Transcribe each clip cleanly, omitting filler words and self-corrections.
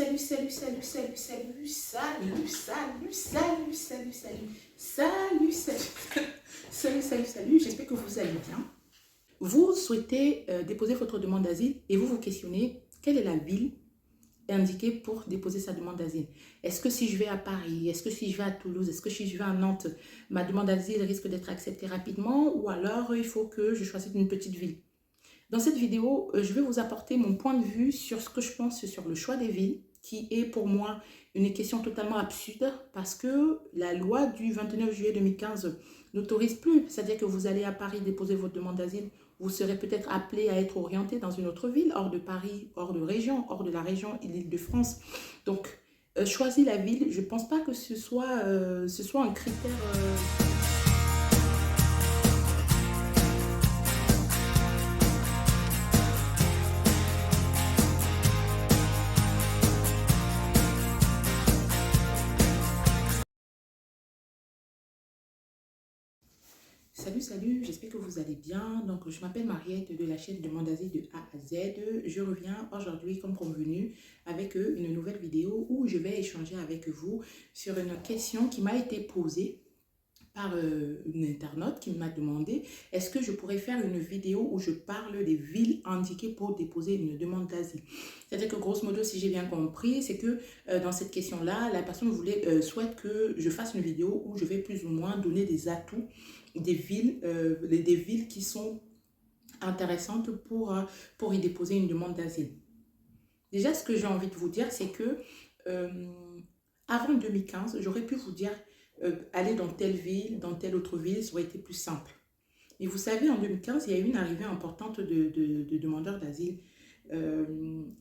salut, salut, salut, salut, salut, salut, salut, salut, salut, salut, salut, salut, salut, salut, salut, j'espère que vous allez bien. Vous souhaitez déposer votre demande d'asile et vous vous questionnez quelle est la ville indiquée pour déposer sa demande d'asile. Est-ce que si je vais à Paris, est-ce que si je vais à Toulouse, est-ce que si je vais à Nantes, ma demande d'asile risque d'être acceptée rapidement ou alors il faut que je choisisse une petite ville? Dans cette vidéo, je vais vous apporter mon point de vue sur ce que je pense sur le choix des villes, qui est pour moi une question totalement absurde parce que la loi du 29 juillet 2015 n'autorise plus. C'est-à-dire que vous allez à Paris déposer votre demande d'asile, vous serez peut-être appelé à être orienté dans une autre ville, hors de Paris, hors de région, hors de la région Île-de-France. Donc, choisir la ville, je ne pense pas que ce soit un critère... Salut, salut, j'espère que vous allez bien. Donc, je m'appelle Mariette de la chaîne Demande d'asile de A à Z. Je reviens aujourd'hui, comme convenu, avec une nouvelle vidéo où je vais échanger avec vous sur une question qui m'a été posée par une internaute qui m'a demandé est-ce que je pourrais faire une vidéo où je parle des villes indiquées pour déposer une demande d'asile. C'est-à-dire que grosso modo, si j'ai bien compris, c'est que dans cette question-là, la personne souhaite que je fasse une vidéo où je vais plus ou moins donner des atouts des villes qui sont intéressantes pour y déposer une demande d'asile. Déjà, ce que j'ai envie de vous dire, c'est que avant 2015, j'aurais pu vous dire aller dans telle ville, dans telle autre ville, ça aurait été plus simple. Et vous savez, en 2015, il y a eu une arrivée importante de demandeurs d'asile.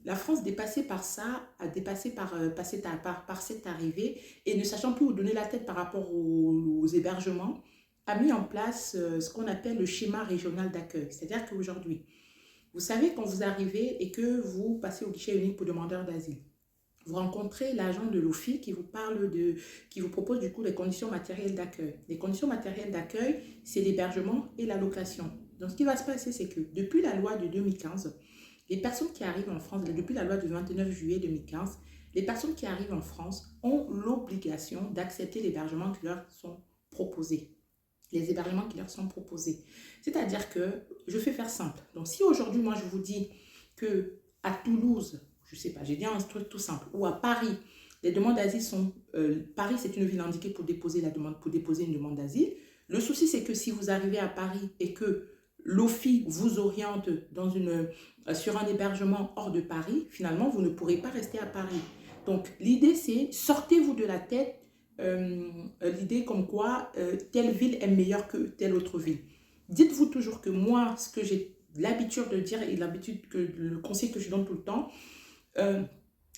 La France, dépassée par ça, par cette arrivée, et ne sachant plus où donner la tête par rapport aux hébergements, a mis en place ce qu'on appelle le schéma régional d'accueil. C'est-à-dire qu'aujourd'hui, vous savez, quand vous arrivez et que vous passez au guichet unique pour demandeurs d'asile, vous rencontrez l'agent de l'OFII qui qui vous propose du coup les conditions matérielles d'accueil. Les conditions matérielles d'accueil, c'est l'hébergement et la location. Donc, ce qui va se passer, c'est que depuis la loi de 2015, les personnes qui arrivent en France, depuis la loi du 29 juillet 2015, les personnes qui arrivent en France ont l'obligation d'accepter l'hébergement qui leur sont proposés. Les hébergements qui leur sont proposés. C'est-à-dire que, je vais faire simple. Donc, si aujourd'hui, moi, je vous dis que à Toulouse, je ne sais pas, j'ai dit un truc tout simple, ou à Paris, les demandes d'asile sont... Paris, c'est une ville indiquée pour déposer une demande d'asile. Le souci, c'est que si vous arrivez à Paris et que l'OFII vous oriente sur un hébergement hors de Paris, finalement, vous ne pourrez pas rester à Paris. Donc, l'idée, c'est sortez-vous de la tête l'idée comme quoi telle ville est meilleure que telle autre ville. Dites-vous toujours que moi, ce que j'ai l'habitude de dire et le conseil que je donne tout le temps,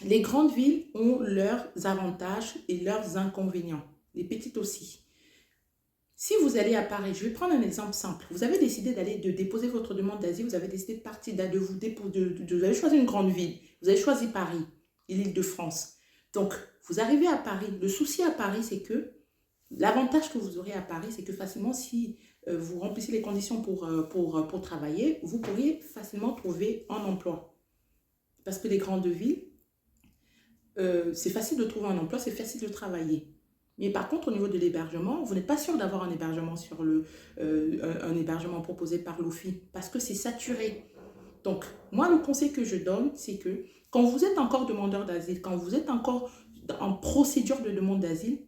les grandes villes ont leurs avantages et leurs inconvénients. Les petites aussi. Si vous allez à Paris, je vais prendre un exemple simple. Vous avez décidé de déposer votre demande d'asile, vous avez décidé de partir, vous avez choisi une grande ville, vous avez choisi Paris et l'Île-de-France. Donc, vous arrivez à Paris. Le souci à Paris, c'est que l'avantage que vous aurez à Paris, c'est que facilement, si vous remplissez les conditions pour travailler, vous pourriez facilement trouver un emploi. Parce que les grandes villes, c'est facile de trouver un emploi, c'est facile de travailler. Mais par contre, au niveau de l'hébergement, vous n'êtes pas sûr d'avoir un hébergement un hébergement proposé par l'OFII parce que c'est saturé. Donc, moi, le conseil que je donne, c'est que quand vous êtes encore demandeur d'asile, quand vous êtes encore en procédure de demande d'asile,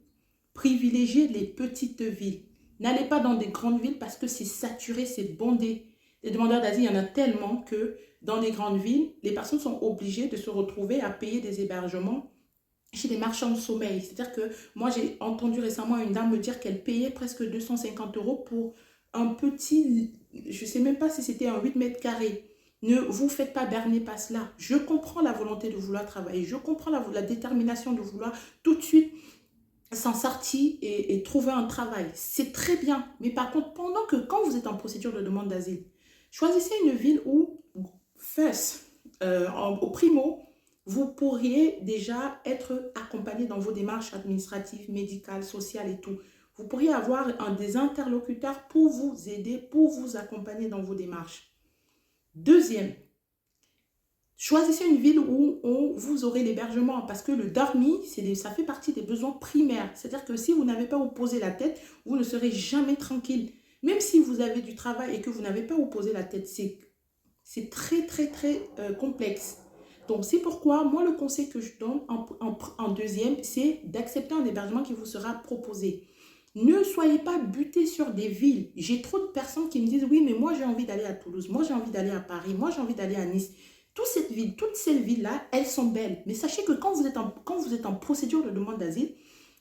privilégiez les petites villes. N'allez pas dans des grandes villes parce que c'est saturé, c'est bondé. Les demandeurs d'asile, il y en a tellement que dans les grandes villes, les personnes sont obligées de se retrouver à payer des hébergements chez les marchands de sommeil. C'est-à-dire que moi, j'ai entendu récemment une dame me dire qu'elle payait presque 250 € pour un petit, je ne sais même pas si c'était un 8 mètres carrés. Ne vous faites pas berner par cela. Je comprends la volonté de vouloir travailler. Je comprends la détermination de vouloir tout de suite s'en sortir et trouver un travail. C'est très bien. Mais par contre, quand vous êtes en procédure de demande d'asile, choisissez une ville où, first, au primo, vous pourriez déjà être accompagné dans vos démarches administratives, médicales, sociales et tout. Vous pourriez avoir des interlocuteurs pour vous aider, pour vous accompagner dans vos démarches. Deuxième, Choisissez une ville où vous aurez l'hébergement parce que le dormi, ça fait partie des besoins primaires. C'est-à-dire que si vous n'avez pas où poser la tête, vous ne serez jamais tranquille. Même si vous avez du travail et que vous n'avez pas où poser la tête, c'est très, très, très complexe. Donc, c'est pourquoi, moi, le conseil que je donne en deuxième, c'est d'accepter un hébergement qui vous sera proposé. Ne soyez pas butés sur des villes. J'ai trop de personnes qui me disent, oui, mais moi, j'ai envie d'aller à Toulouse, moi, j'ai envie d'aller à Paris, moi, j'ai envie d'aller à Nice. Toutes ces villes-là, elles sont belles. Mais sachez que quand vous êtes en procédure de demande d'asile,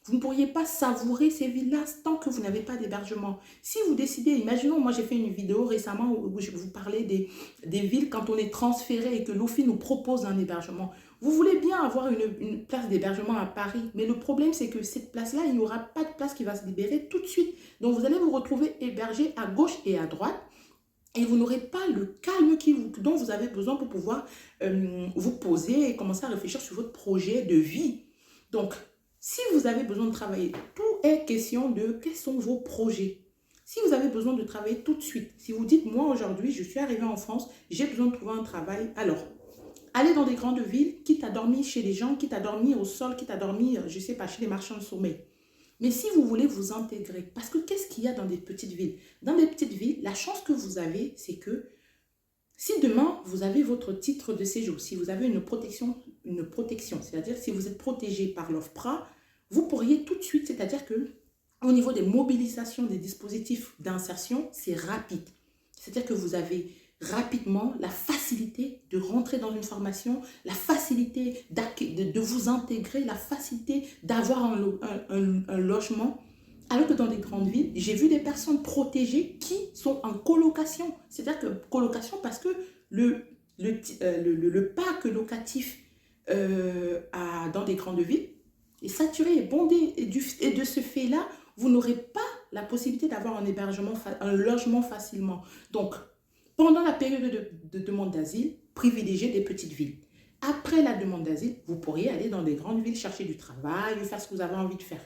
vous ne pourriez pas savourer ces villes-là tant que vous n'avez pas d'hébergement. Si vous décidez, imaginons, moi j'ai fait une vidéo récemment où je vous parlais des villes quand on est transféré et que l'OFI nous propose un hébergement. Vous voulez bien avoir une place d'hébergement à Paris, mais le problème c'est que cette place-là, il n'y aura pas de place qui va se libérer tout de suite. Donc vous allez vous retrouver hébergé à gauche et à droite. Et vous n'aurez pas le calme dont vous avez besoin pour pouvoir vous poser et commencer à réfléchir sur votre projet de vie. Donc, si vous avez besoin de travailler, tout est question de quels sont vos projets. Si vous avez besoin de travailler tout de suite, si vous dites, moi aujourd'hui, je suis arrivé en France, j'ai besoin de trouver un travail, alors, allez dans des grandes villes, quitte à dormir chez les gens, quitte à dormir au sol, quitte à dormir, je ne sais pas, chez les marchands de sommeil. Mais si vous voulez vous intégrer, parce que qu'est-ce qu'il y a dans des petites villes? Dans des petites villes, la chance que vous avez, c'est que si demain, vous avez votre titre de séjour, si vous avez une protection, c'est-à-dire si vous êtes protégé par l'OFPRA, vous pourriez tout de suite, c'est-à-dire que au niveau des mobilisations des dispositifs d'insertion, c'est rapide. C'est-à-dire que vous avez rapidement la facilité de rentrer dans une formation, la facilité de vous intégrer, la facilité d'avoir un logement. Alors que dans des grandes villes, j'ai vu des personnes protégées qui sont en colocation. C'est-à-dire que colocation parce que le parc locatif dans des grandes villes est saturé, est bondé. Et de ce fait-là, vous n'aurez pas la possibilité d'avoir un hébergement, un logement facilement. Donc, pendant la période de demande d'asile, privilégiez des petites villes. Après la demande d'asile, vous pourriez aller dans des grandes villes chercher du travail, faire ce que vous avez envie de faire.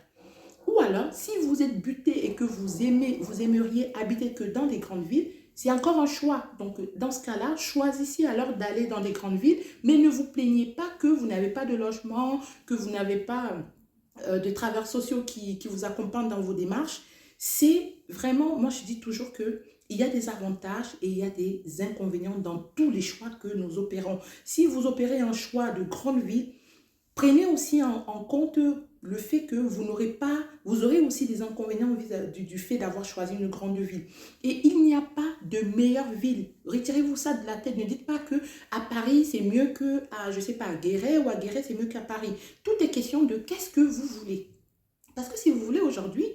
Ou alors, si vous êtes buté et que vous aimeriez habiter que dans des grandes villes, c'est encore un choix. Donc, dans ce cas-là, choisissez alors d'aller dans des grandes villes, mais ne vous plaignez pas que vous n'avez pas de logement, que vous n'avez pas de travailleurs sociaux qui vous accompagnent dans vos démarches. C'est vraiment, moi je dis toujours que il y a des avantages et il y a des inconvénients dans tous les choix que nous opérons. Si vous opérez un choix de grande ville, prenez aussi en compte le fait que vous aurez aussi des inconvénients du fait d'avoir choisi une grande ville. Et il n'y a pas de meilleure ville. Retirez-vous ça de la tête. Ne dites pas que à Paris, c'est mieux que à, je sais pas, à Guéret ou à Guéret, c'est mieux qu'à Paris. Tout est question de qu'est-ce que vous voulez. Parce que si vous voulez aujourd'hui,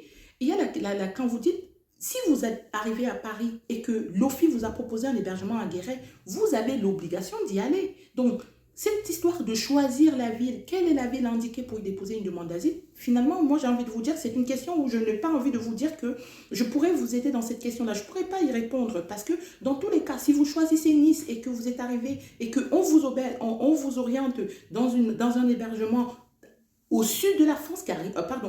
il y a quand vous dites, si vous êtes arrivé à Paris et que l'OFI vous a proposé un hébergement à Guéret, vous avez l'obligation d'y aller. Donc, cette histoire de choisir la ville, quelle est la ville indiquée pour y déposer une demande d'asile? Finalement, moi j'ai envie de vous dire, c'est une question où je n'ai pas envie de vous dire que je pourrais vous aider dans cette question-là. Je ne pourrais pas y répondre parce que dans tous les cas, si vous choisissez Nice et que vous êtes arrivé et qu'on vous oriente dans un hébergement au sud de la France,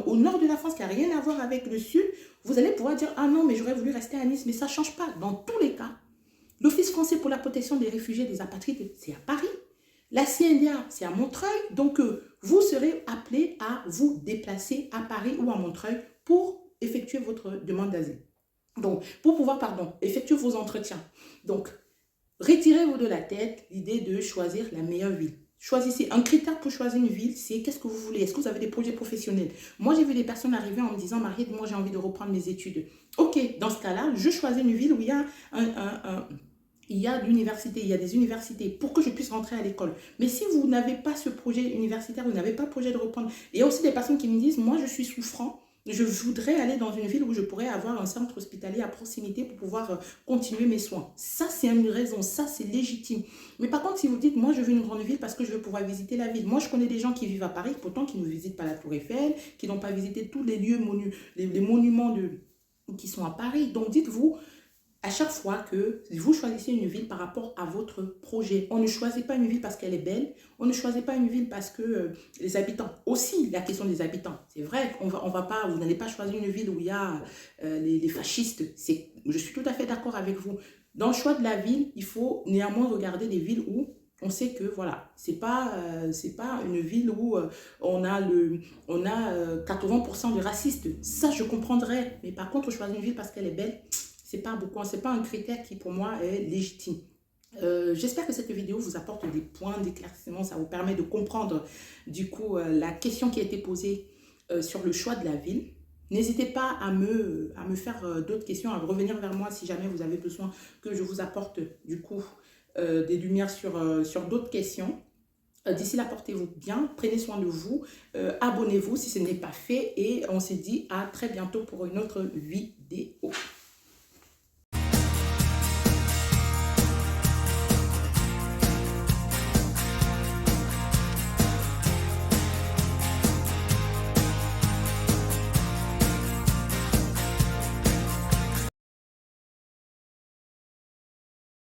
au nord de la France qui n'a rien à voir avec le sud, vous allez pouvoir dire, ah non, mais j'aurais voulu rester à Nice, mais ça ne change pas. Dans tous les cas, l'Office français pour la protection des réfugiés et des apatrides, c'est à Paris. La CNDA, c'est à Montreuil. Donc, vous serez appelé à vous déplacer à Paris ou à Montreuil pour effectuer votre demande d'asile. Donc, pour pouvoir, effectuer vos entretiens. Donc, retirez-vous de la tête l'idée de choisir la meilleure ville. Choisissez. Un critère pour choisir une ville, c'est qu'est-ce que vous voulez. Est-ce que vous avez des projets professionnels? Moi, j'ai vu des personnes arriver en me disant, Mariette, moi, j'ai envie de reprendre mes études. Ok, dans ce cas-là, je choisis une ville où il y a il y a l'université, il y a des universités pour que je puisse rentrer à l'école. Mais si vous n'avez pas ce projet universitaire, vous n'avez pas le projet de reprendre. Il y a aussi des personnes qui me disent, moi, je suis souffrant. Je voudrais aller dans une ville où je pourrais avoir un centre hospitalier à proximité pour pouvoir continuer mes soins. Ça, c'est une raison, ça, c'est légitime. Mais par contre, si vous dites, moi, je veux une grande ville parce que je veux pouvoir visiter la ville. Moi, je connais des gens qui vivent à Paris, pourtant qui ne visitent pas la Tour Eiffel, qui n'ont pas visité tous les lieux, les monuments qui sont à Paris. Donc, dites-vous, à chaque fois que vous choisissez une ville par rapport à votre projet, on ne choisit pas une ville parce qu'elle est belle, on ne choisit pas une ville parce que les habitants, aussi la question des habitants, c'est vrai qu'on va pas, vous n'allez pas choisir une ville où il y a les fascistes, je suis tout à fait d'accord avec vous. Dans le choix de la ville, il faut néanmoins regarder des villes où On sait que voilà, c'est pas une ville où on a 80% de racistes. Ça, je comprendrais. Mais par contre, choisir une ville parce qu'elle est belle, c'est pas beaucoup, c'est pas un critère qui pour moi est légitime. J'espère que cette vidéo vous apporte des points d'éclaircissement, ça vous permet de comprendre du coup la question qui a été posée sur le choix de la ville. N'hésitez pas à me faire d'autres questions, à revenir vers moi si jamais vous avez besoin que je vous apporte du coup des lumières sur d'autres questions. D'ici là, portez-vous bien, prenez soin de vous, abonnez-vous si ce n'est pas fait et on se dit à très bientôt pour une autre vidéo.